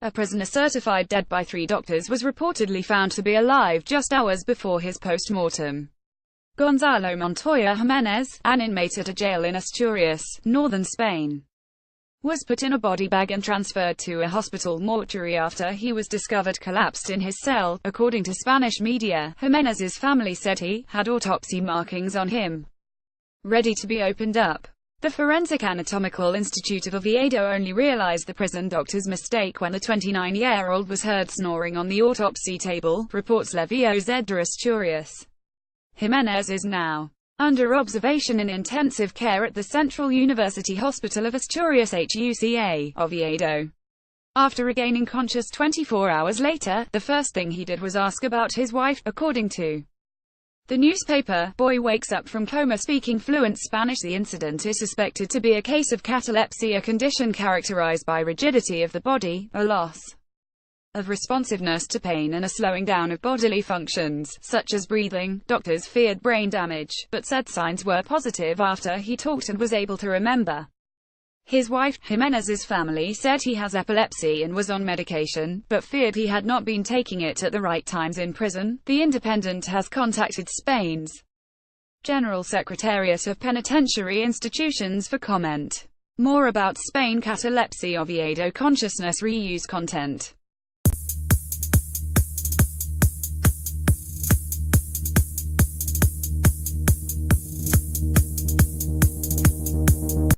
A prisoner certified dead by 3 doctors was reportedly found to be alive just hours before his post-mortem. Gonzalo Montoya Jimenez, an inmate at a jail in Asturias, northern Spain, was put in a body bag and transferred to a hospital mortuary after he was discovered collapsed in his cell. According to Spanish media, Jimenez's family said he had autopsy markings on him, ready to be opened up. The Forensic Anatomical Institute of Oviedo only realized the prison doctor's mistake when the 29-year-old was heard snoring on the autopsy table, reports La Voz de Asturias. Jimenez is now under observation in intensive care at the Central University Hospital of Asturias HUCA, Oviedo. After regaining conscious 24 hours later, the first thing he did was ask about his wife, according to the newspaper. Boy wakes up from coma speaking fluent Spanish. The incident is suspected to be a case of catalepsy, a condition characterized by rigidity of the body, a loss of responsiveness to pain and a slowing down of bodily functions, such as breathing. Doctors feared brain damage, but said signs were positive after he talked and was able to remember. His wife, Jimenez's family, said he has epilepsy and was on medication, but feared he had not been taking it at the right times in prison. The Independent has contacted Spain's General Secretariat of Penitentiary Institutions for comment. More about Spain. Catalepsy. Oviedo consciousness reuse content.